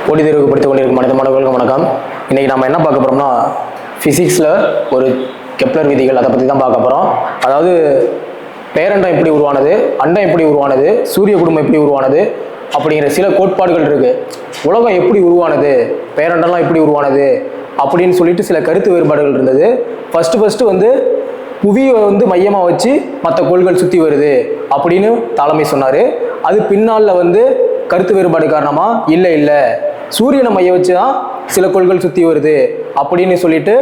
போட்டி தேர்வுக்கு படித்துக் கொண்டிருக்கும் அனைத்து மாணவர்களுக்கும் வணக்கம். இன்னைக்கு நம்ம என்ன பார்க்க போறோம்னா பிசிக்ஸ்ல ஒரு கெப்லர் விதிகள் அதை பற்றி தான் பார்க்க போறோம். அதாவது பேரண்டம் எப்படி உருவானது, அண்டம் எப்படி உருவானது, சூரிய குடும்பம் எப்படி உருவானது அப்படிங்கிற சில கோட்பாடுகள் இருக்கு. உலகம் எப்படி உருவானது, பேரண்டம்லாம் எப்படி உருவானது அப்படின்னு சொல்லிட்டு சில கருத்து வேறுபாடுகள் இருந்தது. ஃபர்ஸ்ட் வந்து புவியை வந்து மையமாக வச்சு மற்ற கோள்கள் சுற்றி வருது அப்படின்னு தாலமை சொன்னார். அது பின்னால் வந்து கருத்து வேறுபாடு காரணமாக இல்லை சூரியனை மைய வச்சு தான் சில கோள்கள் சுற்றி வருது அப்படின்னு சொல்லிட்டு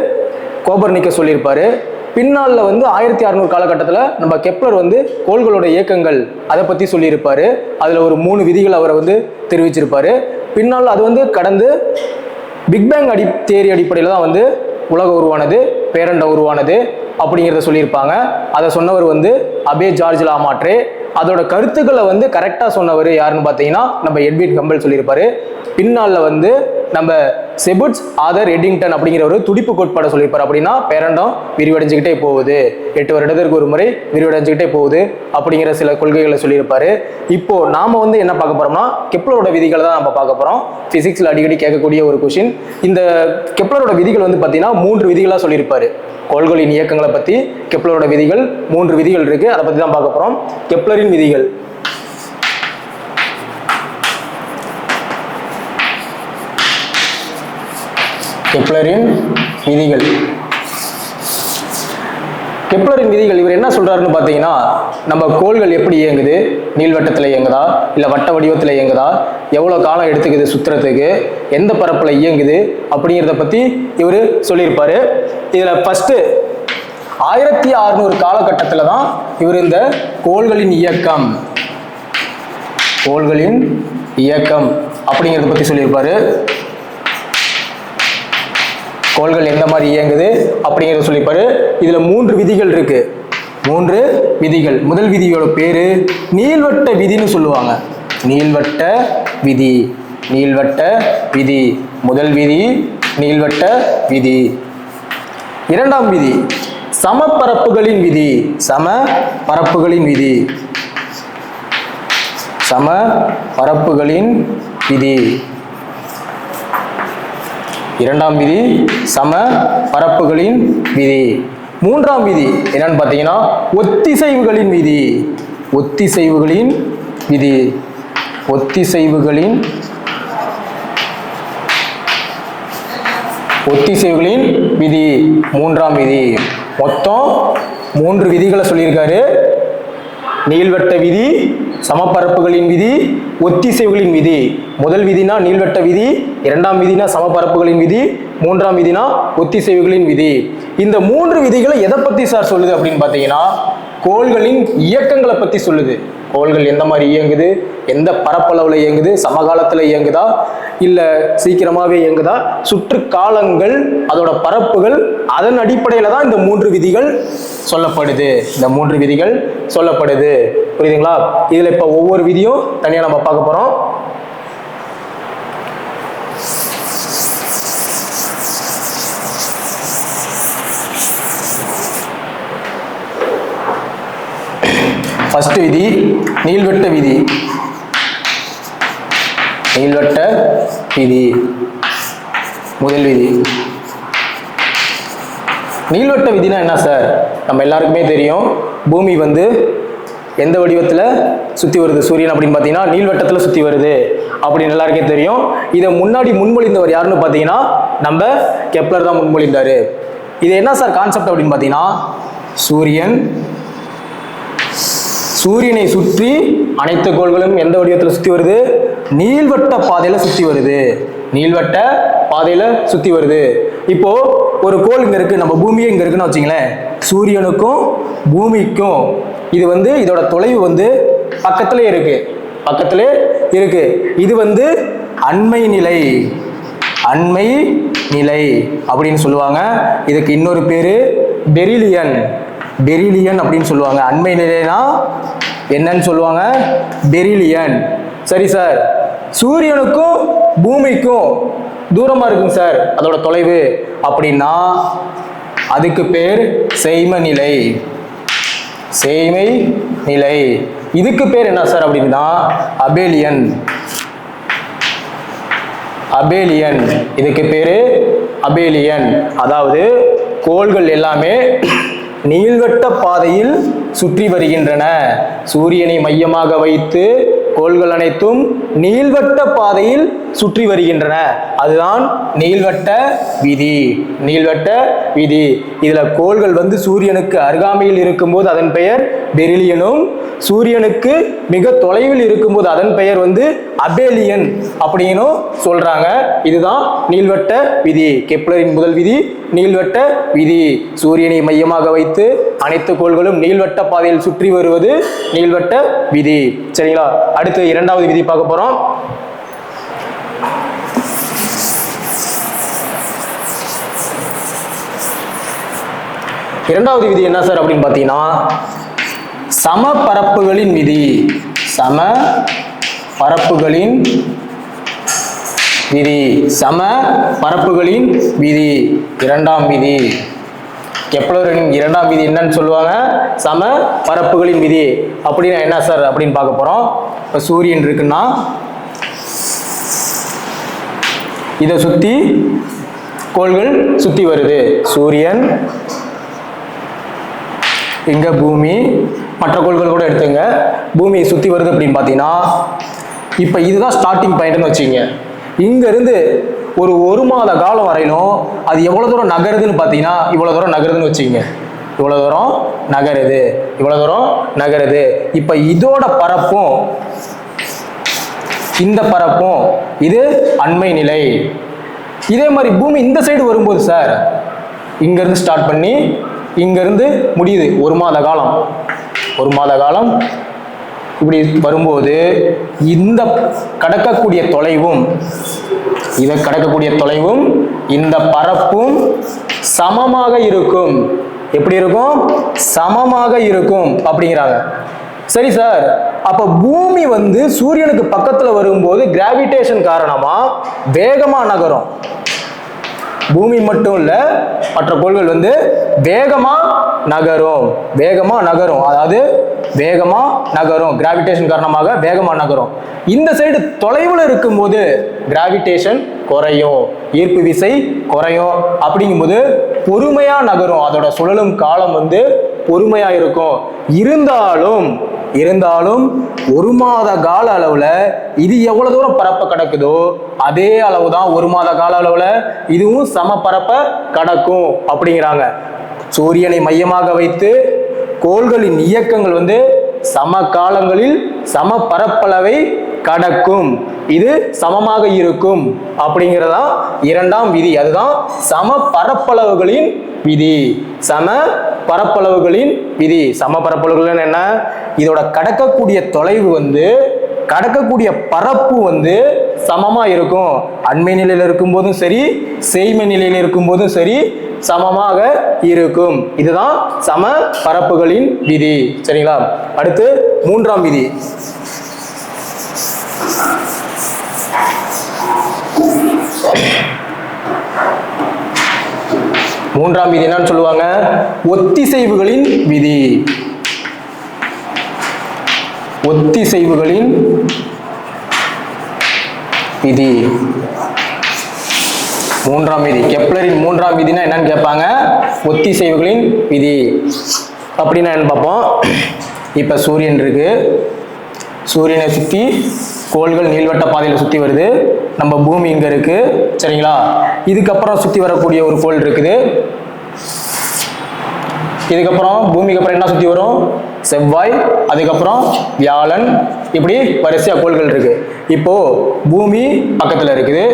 கோபர்னிக்கஸ் சொல்லியிருப்பாரு. பின்னால் வந்து 1600 காலகட்டத்தில் நம்ம கெப்லர் வந்து கோள்களோட இயக்கங்கள் அதை பற்றி சொல்லியிருப்பாரு. அதில் ஒரு 3 விதிகள் அவரை வந்து தெரிவிச்சிருப்பாரு. பின்னால் அது வந்து கடந்து பிக்பேங் தேரி அடிப்படையில் தான் வந்து உலகம் உருவானது, பேரண்டம் உருவானது அப்படிங்கிறத சொல்லியிருப்பாங்க. அதை சொன்னவர் வந்து அபே ஜார்ஜ் லாமாட்ரே. அதோட கருத்துக்களை வந்து கரெக்டாக சொன்னவர் யாருன்னு பார்த்தீங்கன்னா நம்ம எட்வின் ஹம்பிள் சொல்லியிருப்பாரு. பின்னால் வந்து நம்ம செபுட்ஸ் ஆதர் எடிங்டன் அப்படிங்கிற ஒரு துடிப்பு கோட்பாடை சொல்லியிருப்பார். அப்படின்னா பேரண்டம் விரிவடைஞ்சுக்கிட்டே போகுது, 8 வருடத்திற்கு ஒரு முறை விரிவடைஞ்சுக்கிட்டே போகுது அப்படிங்கிற சில கொள்கைகளை சொல்லியிருப்பாரு. இப்போ நாம வந்து என்ன பார்க்க போறோம்னா கெப்லரோட விதிகளை தான் நம்ம பார்க்க போறோம். பிசிக்ஸ்ல அடிக்கடி கேட்கக்கூடிய ஒரு கொஸ்டின். இந்த கெப்லரோட விதிகள் வந்து பார்த்தீங்கன்னா 3 விதிகளா சொல்லியிருப்பாரு. கோள்களின் இயக்கங்களை பற்றி கெப்லரோட விதிகள் 3 விதிகள் இருக்கு. அதை பற்றி தான் பார்க்க போறோம். கெப்லரின் விதிகள். கெப்லரின் விதிகள். கெப்லரின் விதிகள் இவர் என்ன சொல்றாருன்னு பார்த்தீங்கன்னா, நம்ம கோள்கள் எப்படி இயங்குது, நீள்வட்டத்தில் இயங்குதா இல்லை வட்ட வடிவத்தில் இயங்குதா, எவ்வளோ காலம் எடுத்துக்குது சுற்றுறதுக்கு, எந்த பரப்பில் இயங்குது அப்படிங்கிறத பற்றி இவர் சொல்லியிருப்பாரு. இதில் ஃபர்ஸ்ட் 1600 காலகட்டத்தில் தான் இவர் இந்த கோள்களின் இயக்கம் அப்படிங்கிறத பற்றி சொல்லியிருப்பாரு. கோள்கள் எந்த மாதிரி இயங்குது அப்படிங்கிறத சொல்லிப்பாரு. இதுல 3 விதிகள் இருக்கு. 3 விதிகள். முதல் விதியோட பேரு நீள்வட்ட விதின்னு சொல்லுவாங்க. நீள்வட்ட விதி. முதல் விதி நீள்வட்ட விதி. இரண்டாம் விதி சமபரப்புகளின் விதி. இரண்டாம் விதி சம பரப்புகளின் விதி. மூன்றாம் விதி என்னன்னு பார்த்தீங்கன்னா ஒத்திசைவுகளின் விதி. மூன்றாம் விதி. மொத்தம் 3 விதிகளை சொல்லியிருக்காரு. நீள்வட்ட விதி, சமபரப்புகளின் விதி, ஒத்திசைவுகளின் விதி. முதல் விதினா நீள்வட்ட விதி, இரண்டாம் விதினா சமபரப்புகளின் விதி, மூன்றாம் விதினா ஒத்திசைவுகளின் விதி. இந்த 3 விதிகளை எதை பத்தி சார் சொல்லுது அப்படின்னு பார்த்தீங்கன்னா கோள்களின் இயக்கங்களை பத்தி சொல்லுது. கோள்கள் எந்த மாதிரி இயங்குது, எந்த பரப்பளவுல இயங்குது, சமகாலத்துல இயங்குதா இல்ல சீக்கிரமாவே இயங்குதா, சுற்று காலங்கள், அதோட பரப்புகள், அதன் அடிப்படையில தான் இந்த 3 விதிகள் சொல்லப்படுது. புரியுதுங்களா? இதுல இப்ப ஒவ்வொரு விதியும் தனியா நம்ம பார்க்க போறோம். ஃபர்ஸ்ட் விதி நீள்வட்ட விதி. முதல் விதி. நீள்வட்ட விதினா என்ன சார்? நம்ம எல்லாருக்குமே தெரியும். பூமி வந்து எந்த வடிவத்தில் சுற்றி வருது சூரியன் அப்படின்னு பார்த்தீங்கன்னா நீள்வட்டத்தில் சுற்றி வருது அப்படின்னு எல்லாருக்கே தெரியும். இதை முன்னாடி முன்மொழிந்தவர் யாருன்னு பார்த்தீங்கன்னா நம்ம கெப்லர் தான் முன்மொழிந்தாரு. இது என்ன சார் கான்செப்ட் அப்படின்னு பார்த்தீங்கன்னா சூரியனை சுற்றி அனைத்து கோள்களும் எந்த வடிவத்தில் சுற்றி வருது, நீள்வட்ட பாதையில சுற்றி வருது. இப்போ ஒரு கோள் இங்க இருக்கு, நம்ம பூமியே இங்க இருக்குன்னு வச்சுங்களேன். சூரியனுக்கும் பூமிக்கும் இது வந்து இதோட தொலைவு வந்து பக்கத்திலே இருக்கு. இது வந்து அண்மை நிலை அப்படின்னு சொல்லுவாங்க. இதுக்கு இன்னொரு பேரு பெரிலியன் அப்படின்னு சொல்லுவாங்க. அண்மை நிலைனா என்னன்னு சொல்லுவாங்க? பெரிலியன். சரி சார், சூரியனுக்கும் பூமிக்கும் தூரமா இருக்குங்க சார் அதோட தொலைவு அப்படின்னா அதுக்கு பேர் செய்ம நிலை. இதுக்கு பேர் என்ன சார் அப்படின்னா அபேலியன். அபேலியன். இதுக்கு பேரு அபேலியன். அதாவது கோள்கள் எல்லாமே நீள்வட்ட பாதையில் சுற்றி வருகின்றன. சூரியனை மையமாக வைத்து கோள்கள் அனைத்தும் நீள்வட்ட பாதையில் சுற்றி வருகின்றன. அதுதான் நீள்வட்ட விதி. நீள்வட்ட விதி. இதுல கோள்கள் வந்து சூரியனுக்கு அருகாமையில் இருக்கும்போது அதன் பெயர் பெரிலியனும், சூரியனுக்கு மிக தொலைவில் இருக்கும்போது அதன் பெயர் வந்து அபேலியன் அப்படின்னு சொல்றாங்க. இதுதான் நீள்வட்ட விதி. கெப்லரின் முதல் விதி நீள்வட்ட விதி. சூரியனை மையமாக வைத்து அனைத்து கோள்களும் நீள்வட்ட பாதையில் சுற்றி வருவது நீள்வட்ட விதி. சரிங்களா? அடுத்து இரண்டாவது விதி பார்க்க போறோம். இரண்டாவது விதி என்ன சார் அப்படின்னு பார்த்தீங்கன்னா, சம பரப்புகளின் விதி. சம பரப்புகளின் விதி. சம பரப்புகளின் விதி. இரண்டாம் விதி. கெப்லரின் இரண்டாம் விதி என்னன்னு சொல்லுவாங்க? சம பரப்புகளின் விதி. அப்படின்னா என்ன சார் அப்படின்னு பார்க்க போறோம். இப்போ சூரியன் இருக்குன்னா இதை சுத்தி கோள்கள் சுத்தி வருது. சூரியன், இங்க பூமி, மற்ற கோள்கள் கூட எடுத்துங்க. பூமியை சுத்தி வருது அப்படின்னு பார்த்தீங்கன்னா, இப்போ இதுதான் ஸ்டார்டிங் பாயிண்ட்னு வச்சுங்க. இங்க இருந்து ஒரு மாத காலம் வரையிலும் அது எவ்வளவு தூரம் நகருதுன்னு பார்த்தீங்கன்னா, இவ்வளவு தூரம் நகருதுன்னு வச்சுங்க. இவ்வளவு தூரம் நகருது, இவ்வளவு தூரம் நகருது. இப்போ இதோட பரப்பும் இந்த பரப்பும் இது அண்மை நிலை. இதே மாதிரி பூமி இந்த சைடு வரும்போது சார், இங்க இருந்து ஸ்டார்ட் பண்ணி இங்க இருந்து முடியுது ஒரு மாத காலம். ஒரு மாத காலம் இப்படி வரும்போது இந்த கடக்கக்கூடிய தொலைவும் இதை கடக்கக்கூடிய தொலைவும் இந்த பரப்பும் சமமாக இருக்கும். எப்படி இருக்கும்? சமமாக இருக்கும் அப்படிங்கிறாங்க. சரி சார், அப்ப பூமி வந்து சூரியனுக்கு பக்கத்துல வரும்போது கிராவிடேஷன் காரணமா வேகமா நகரும். பூமி மட்டும் இல்ல, மற்ற கோள்கள் வந்து வேகமா நகரும். வேகமா நகரும். அதாவது வேகமா நகரும். கிராவிடேஷன் காரணமாக வேகமா நகரும். இந்த சைடு தொலைவில் இருக்கும்போது கிராவிடேஷன் குறையும், ஈர்ப்பு விசை குறையும். அப்படிங்கும்போது பொறுமையா நகரும். அதோட சுழலும் காலம் வந்து பொறுமையா இருக்கும். இருந்தாலும் ஒரு மாத கால அளவுல இது எவ்வளவு தூரம் பரப்ப கடக்குதோ அதே அளவுதான் ஒரு மாத கால அளவுல இதுவும் சம பரப்ப கடக்கும் அப்படிங்கிறாங்க. சூரியனை மையமாக வைத்து கோள்களின் இயக்கங்கள் வந்து சம காலங்களில் சம பரப்பளவை கடக்கும். இது சமமாக இருக்கும் அப்படிங்கிறதா இரண்டாம் விதி. அதுதான் சம பரப்பளவுகளின் விதி. சம பரப்பளவுகளின் விதி. சம பரப்பளவுகள் என்ன? இதோட கடக்கக்கூடிய தொலைவு வந்து கடக்கக்கூடிய பரப்பு வந்து சமமா இருக்கும். அண்மை நிலையில் இருக்கும் போதும் சரி, செய்மை நிலையில் இருக்கும் போதும் சரி சமமாக இருக்கும். இதுதான் சம பரப்புகளின் விதி. சரிங்களா? அடுத்து மூன்றாம் விதி. மூன்றாம் விதி என்னன்னு சொல்லுவாங்க? ஒத்திசைவுகளின் விதி. ஒத்திசைவுகளின் விதி. மூன்றாம் விதி. கெப்லரின் மூன்றாம் விதினா என்னன்னு கேட்பாங்க? ஒத்திசைவுகளின் விதி அப்படின்னா என்ன பார்ப்போம். இப்ப சூரியன் இருக்கு. சூரியனை சுத்தி கோள்கள் நீள்வட்ட பாதையில் சுத்தி வருது. நம்ம பூமி இங்க இருக்கு. சரிங்களா? இதுக்கப்புறம் சுத்தி வரக்கூடிய ஒரு கோள் இருக்குது. இதுக்கப்புறம் பூமிக்கு அப்புறம் என்ன சுத்தி வரும்? செவ்வாய், அதுக்கப்புறம் வியாழன். இப்படி வரிசையா கோள்கள் இருக்கு. இப்போ பூமி பக்கத்துல இருக்குது.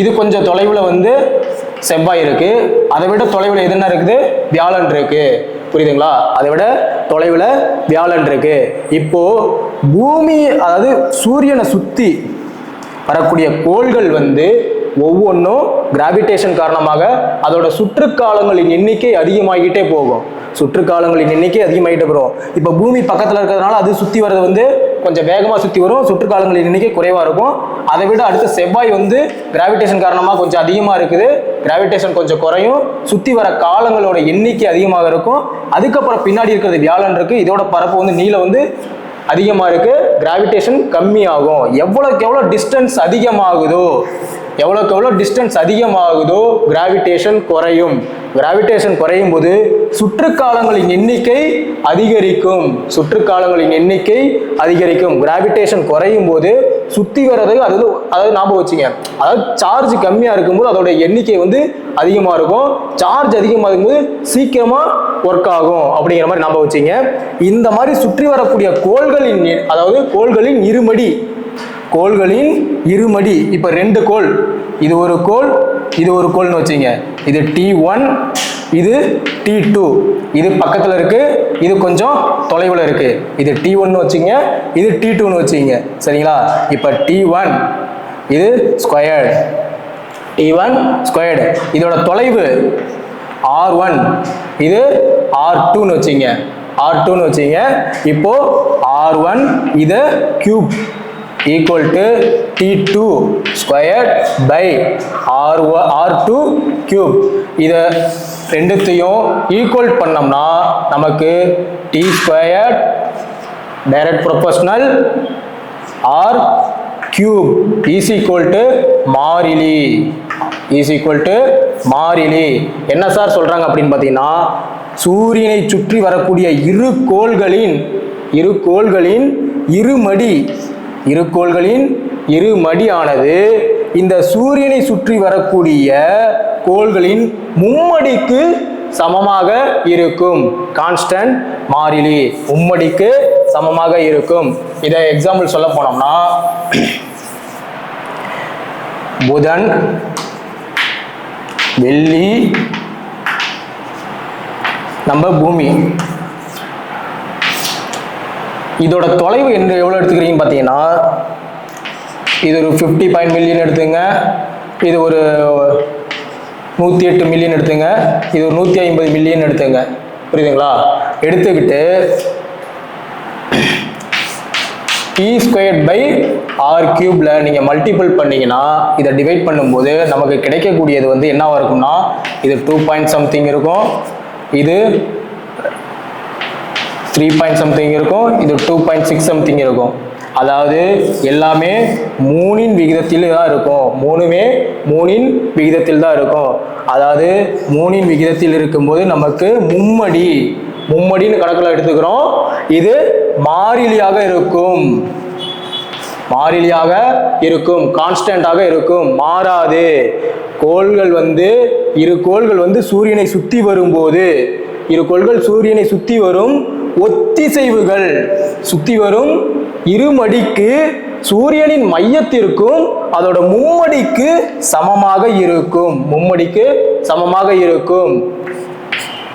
இது கொஞ்சம் தொலைவில் வந்து செவ்வாய் இருக்கு. அதை விட தொலைவில் எதுனா இருக்குது? வியாழன் இருக்கு. புரியுதுங்களா? அதை விட தொலைவில் வியாழன் இருக்கு. இப்போ பூமி, அதாவது சூரியனை சுத்தி வரக்கூடிய கோள்கள் வந்து ஒவ்வொன்றும் கிராவிடேஷன் காரணமாக அதோட சுற்றுக்காலங்களின் எண்ணிக்கை அதிகமாகிட்டே போகும். சுற்றுக்காலங்களின் எண்ணிக்கை அதிகமாகிட்டே போகும். இப்போ பூமி பக்கத்தில் இருக்கிறதுனால அது சுற்றி வர்றது வந்து கொஞ்சம் வேகமாக சுற்றி வரும். சுற்றுக்காலங்களின் எண்ணிக்கை குறைவாக இருக்கும். அதை விட அடுத்த செவ்வாய் வந்து கிராவிடேஷன் காரணமாக கொஞ்சம் அதிகமாக இருக்குது. கிராவிடேஷன் கொஞ்சம் குறையும். சுற்றி வர காலங்களோட எண்ணிக்கை அதிகமாக இருக்கும். அதுக்கப்புறம் பின்னாடி இருக்கிறது வியாழன் இருக்கு. இதோட பரப்பு வந்து நீளம் வந்து அதிகமாக இருக்கு. கிராவிடேஷன் கம்மியாகும். எவ்வளோக்கு எவ்வளோ டிஸ்டன்ஸ் அதிகமாகுதோ எவ்வளோக்கு எவ்வளோ டிஸ்டன்ஸ் அதிகமாகுதோ கிராவிடேஷன் குறையும். கிராவிடேஷன் குறையும் போது சுற்றுக்காலங்களின் எண்ணிக்கை அதிகரிக்கும். சுற்றுக்காலங்களின் எண்ணிக்கை அதிகரிக்கும். கிராவிடேஷன் குறையும் போது சுத்தி வர்றது அதாவது ஞாபகம் வச்சுங்க, அதாவது சார்ஜ் கம்மியா இருக்கும்போது அதோட எண்ணிக்கை வந்து அதிகமா இருக்கும். சார்ஜ் அதிகமாக இருக்கும்போது சீக்கிரமா ஒர்க் ஆகும் அப்படிங்கிற மாதிரி ஞாபகம் வச்சுங்க. இந்த மாதிரி சுற்றி வரக்கூடிய கோள்களின் அதாவது கோள்களின் இருமடி இப்ப 2 கோள், இது ஒரு கோள் இது ஒரு கோள்னு வச்சுங்க. இது T1 இது T2, இது பக்கத்துல இருக்கு இது கொஞ்சம் தொலைவில் இருக்கு. இது T1 வச்சுங்க இது T2 வச்சுங்க. சரிங்களா? இப்ப T1 இது ஸ்கொயர்டு, T1 ஸ்கொயர்டு. இதோட தொலைவு R1 இது R2 வச்சுங்க, R2 வச்சுங்க. இப்போ R1 இது cube equal to T2 squared by R2 cube. இத ரெண்டுத்தையும் ஈக்குவல் பண்ணோம்னா நமக்கு T squared direct proportional R cube is equal to மாறிலி, என்ன சார் சொல்றாங்க அப்படின்னு பார்த்தீங்கன்னா, சூரியனை சுற்றி வரக்கூடிய இரு கோள்களின் இருமடியானது இந்த சூரியனை சுற்றி வரக்கூடிய கோள்களின் மும்மடிக்கு சமமாக இருக்கும். கான்ஸ்டன்ட் மாறிலி மும்மடிக்கு சமமாக இருக்கும். இதை எக்ஸாம்பிள் சொல்ல போனோம்னா, புதன் வெள்ளி நம்ம பூமி, இதோட தொலைவு எவ்வளவு எடுத்துக்கிறீங்கன்னு பார்த்தீங்கன்னா, இது ஒரு 50 மில்லியன் எடுத்துங்க, இது ஒரு 108 மில்லியன் எடுத்துங்க, இது ஒரு 150 மில்லியன் எடுத்துங்க. புரியுதுங்களா? எடுத்துக்கிட்டு T ஸ்கொயர்ட் பை R கியூப்ல நீங்க மல்டிபிள் பண்ணீங்கன்னா, இதை டிவைட் பண்ணும்போது நமக்கு கிடைக்கக்கூடியது வந்து என்னவா இருக்கும்னா, இது 2 பாயிண்ட் சம்திங் இருக்கும், இது 3 பாயிண்ட் சம்திங் இருக்கும், இது 2.6 சம்திங் இருக்கும். அதாவது எல்லாமே 3 விகிதத்தில் தான் இருக்கும். மூணுமே 3 விகிதத்தில் தான் இருக்கும். அதாவது 3 விகிதத்தில் இருக்கும்போது நமக்கு மும்மடின்னு கணக்கில் எடுத்துக்கிறோம். இது மாறிலியாக இருக்கும், கான்ஸ்டன்டாக இருக்கும், மாறாது. இரு கோள்கள் வந்து சூரியனை சுத்தி வரும்போது, இரு கோள்கள் சூரியனை சுத்தி வரும் ஒத்திசைவுகள், சுத்தி வரும் இருமடிக்கு சூரியனின் மையத்திற்கும் அதோட மும்மடிக்கு சமமாக இருக்கும்.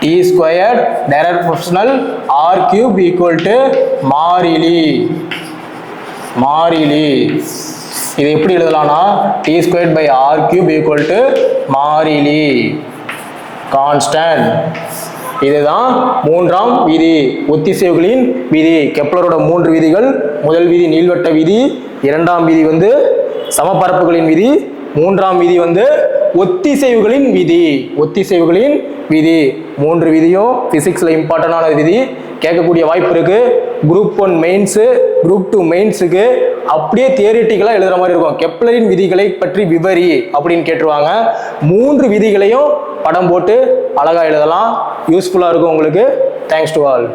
T squared direct proportional R cube equal to மாறிலி. இது எப்படி எழுதலாம்னா, T squared by R cube equal to மாறிலி, கான்ஸ்டன்ட். இதுதான் 3ஆம் விதி, ஒத்திசைவுகளின் விதி. கெப்லரோட 3 விதிகள். முதல் விதி நீள்வட்ட விதி, 2ஆம் விதி வந்து சமபரப்புகளின் விதி, 3ஆம் விதி வந்து ஒத்திசைவுகளின் விதி. 3 விதியும் பிசிக்ஸ்ல இம்பார்ட்டன்டான விதி. கேட்கக்கூடிய வாய்ப்பு இருக்கு. குரூப் 1 மெயின்ஸ், குரூப் 2 மெயின்ஸுக்கு அப்படியே தியரிட்டிக்கலா எழுதுற மாதிரி இருக்கும். கெப்லரின் விதிகளை பற்றி விவரி அப்படின்னு கேட்டுருவாங்க. 3 விதிகளையும் படம் போட்டு அழகா எழுதலாம். யூஸ்ஃபுல்லா இருக்கும் உங்களுக்கு. Thanks to all.